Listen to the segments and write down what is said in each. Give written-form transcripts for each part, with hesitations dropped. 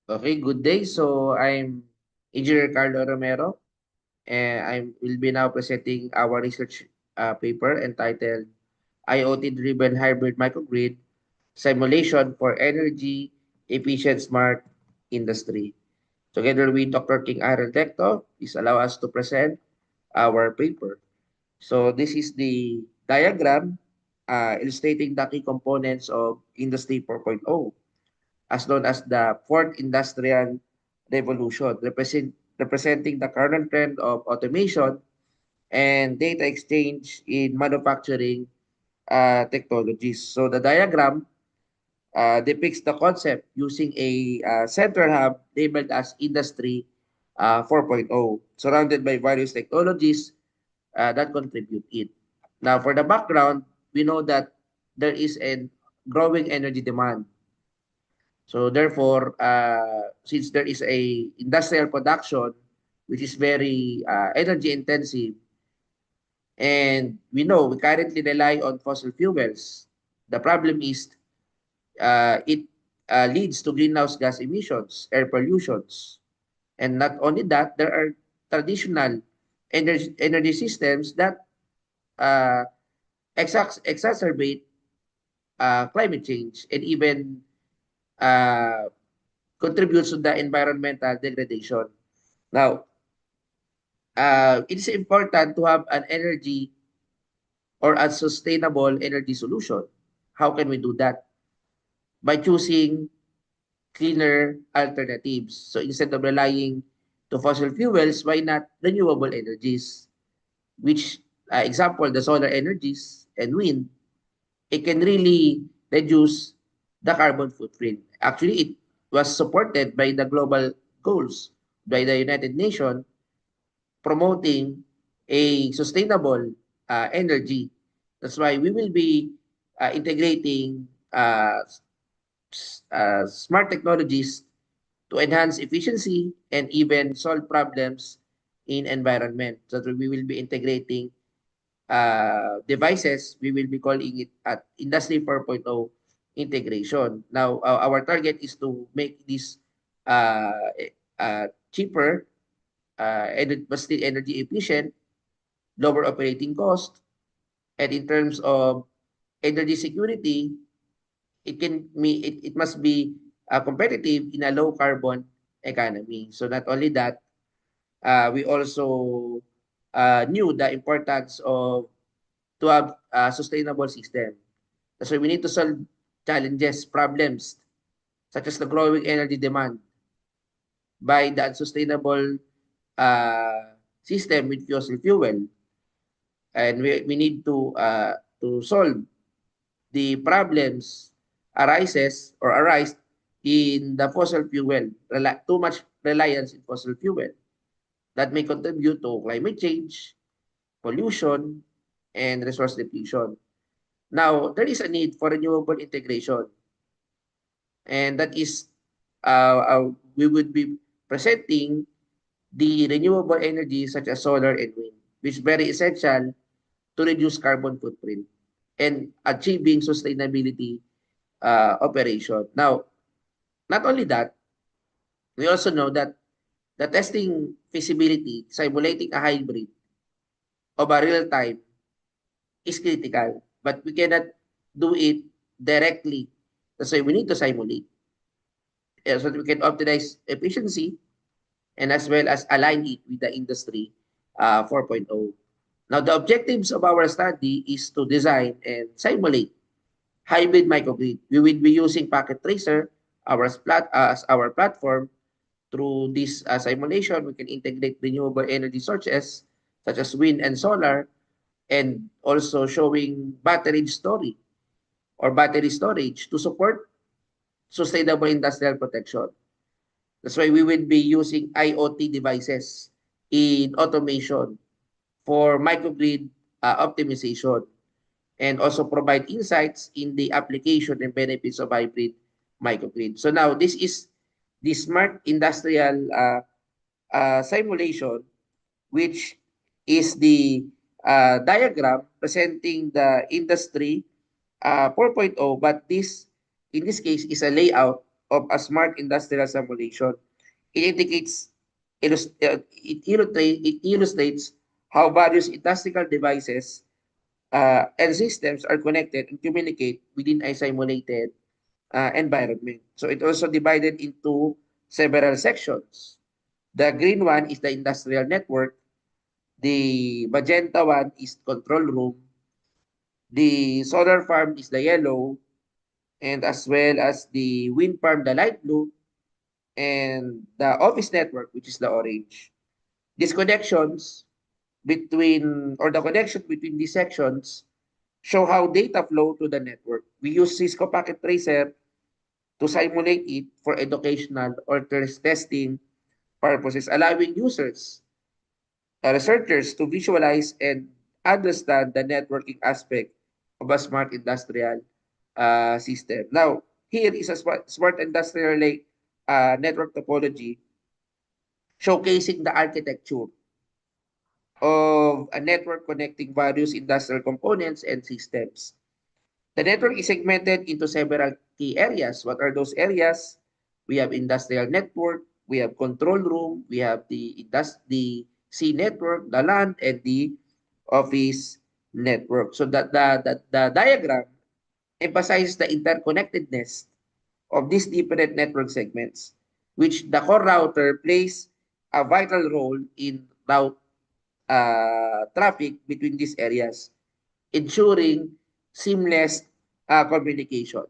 Okay, good day. So I'm Engineer Carlo Romero, and I will be now presenting our research paper entitled IoT-driven hybrid microgrid simulation for energy efficient smart industry. Together with Dr. King Aaron Tecto, please allow us to present our paper. So this is the diagram illustrating the key components of Industry 4.0, as known as the Fourth Industrial Revolution, representing the current trend of automation and data exchange in manufacturing technologies. So the diagram depicts the concept using a central hub labeled as Industry 4.0, surrounded by various technologies that contribute it. Now, for the background, we know that there is a growing energy demand. So therefore, since there is a industrial production which is very energy intensive, and we know we currently rely on fossil fuels, the problem is it leads to greenhouse gas emissions, air pollutions, and not only that, there are traditional energy systems that uh, exacerbate climate change and even uh, contributes to the environmental degradation. Now, it is important to have an energy or a sustainable energy solution. How can we do that? By choosing cleaner alternatives. So instead of relying to fossil fuels, why not renewable energies? Which, example, the solar energies and wind, it can really reduce the carbon footprint. Actually, it was supported by the global goals by the United Nations promoting a sustainable energy. That's why we will be integrating smart technologies to enhance efficiency and even solve problems in environment. So we will be integrating devices. We will be calling it at Industry 4.0 integration. Now, our target is to make this cheaper and but still energy efficient, lower operating cost, and in terms of energy security, it must be competitive in a low carbon economy. So not only that, we also knew the importance of to have a sustainable system. So we need to solve challenges, problems such as the growing energy demand by the unsustainable system with fossil fuel, and we need to solve the problems arise in the fossil fuel, too much reliance in fossil fuel that may contribute to climate change, pollution, and resource depletion. Now, there is a need for renewable integration, and that is we would be presenting the renewable energy such as solar and wind, which is very essential to reduce carbon footprint and achieving sustainability operation. Now, not only that, we also know that the testing feasibility, simulating a hybrid of a real time is critical, but we cannot do it directly. That's why we need to simulate so that we can optimize efficiency and as well as align it with the industry 4.0. Now, the objectives of our study is to design and simulate hybrid microgrid. We will be using Packet Tracer as our platform. Through this simulation, we can integrate renewable energy sources such as wind and solar, and also showing battery storage to support sustainable industrial protection. That's why we will be using IoT devices in automation for microgrid optimization, and also provide insights in the application and benefits of hybrid microgrid. So now this is the smart industrial simulation, which is the diagram presenting the industry 4.0, but this in this case is a layout of a smart industrial simulation. It indicates, it illustrates how various industrial devices and systems are connected and communicate within a simulated environment. So it also divided into several sections. The green one is the industrial network. The magenta one is control room. The solar farm is the yellow, and as well as the wind farm, the light blue, and the office network, which is the orange. These connections between, or the connection between these sections show how data flow to the network. We use Cisco Packet Tracer to simulate it for educational or testing purposes, allowing users, researchers to visualize and understand the networking aspect of a smart industrial system. Now, here is a smart industrial network topology showcasing the architecture of a network connecting various industrial components and systems. The network is segmented into several key areas. What are those areas? We have industrial network, we have control room, we have the C network, the LAN, and the office network. So the diagram emphasizes the interconnectedness of these different network segments, which the core router plays a vital role in route traffic between these areas, ensuring seamless communication.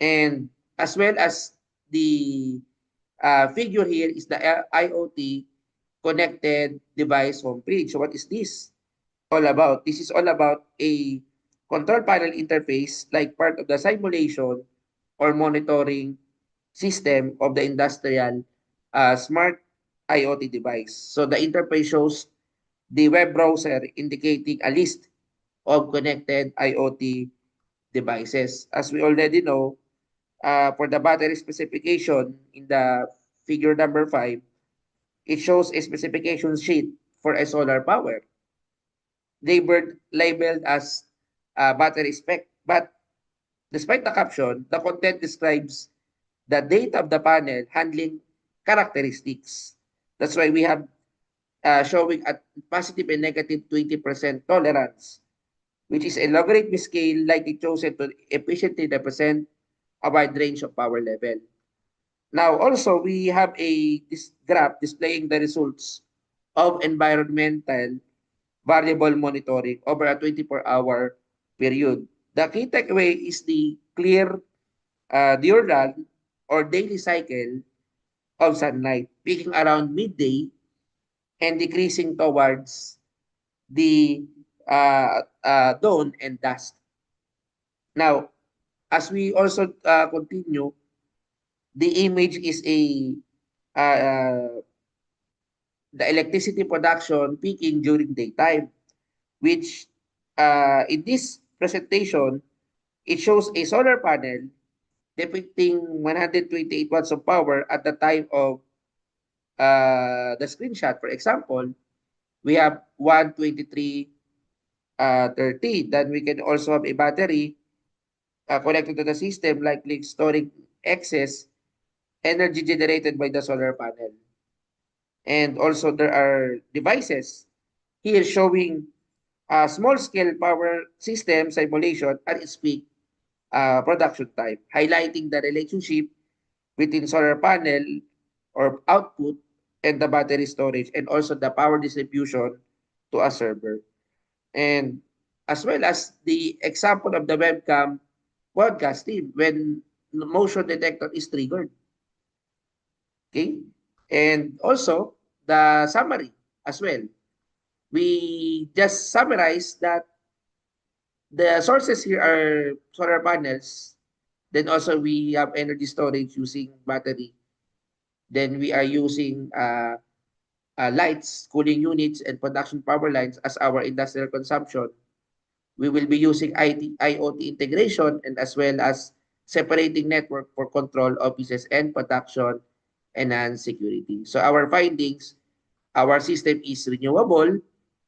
And as well as the figure here is the IoT connected device home page. So what is this all about? This is all about a control panel interface like part of the simulation or monitoring system of the industrial smart IoT device. So the interface shows the web browser indicating a list of connected IoT devices. As we already know, for the battery specification in the figure number 5, it shows a specification sheet for a solar power, labeled as battery spec. But despite the caption, the content describes the data of the panel handling characteristics. That's why we have showing a positive and negative 20% tolerance, which is a logarithmic scale likely chosen to efficiently represent a wide range of power level. Now, also, we have this graph displaying the results of environmental variable monitoring over a 24-hour period. The key takeaway is the clear diurnal or daily cycle of sunlight, peaking around midday and decreasing towards the dawn and dusk. Now, as we also continue, the image is uh, the electricity production peaking during daytime, which in this presentation, it shows a solar panel depicting 128 watts of power at the time of the screenshot. For example, we have 123 30. Then we can also have a battery connected to the system, likely storing excess energy generated by the solar panel. And also there are devices here showing small-scale power system simulation at its peak production time, highlighting the relationship between solar panel or output and the battery storage, and also the power distribution to a server. And as well as the example of the webcam broadcasting when motion detector is triggered. Okay? And also the summary as well. We just summarize that the sources here are solar panels. Then also we have energy storage using battery. Then we are using lights, cooling units, and production power lines as our industrial consumption. We will be using IoT integration and as well as separating network for control offices and production and security. So our findings, our system is renewable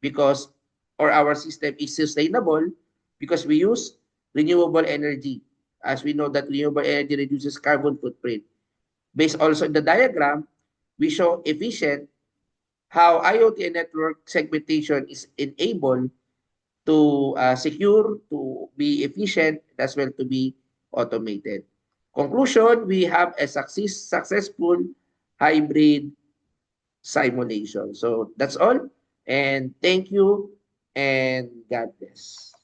because, or our system is sustainable because we use renewable energy as we know that renewable energy reduces carbon footprint. Based also in the diagram, we show efficient how IoT and network segmentation is enabled to secure, to be efficient, as well to be automated. Conclusion, we have a successful hybrid simulation. So that's all. And thank you and God bless.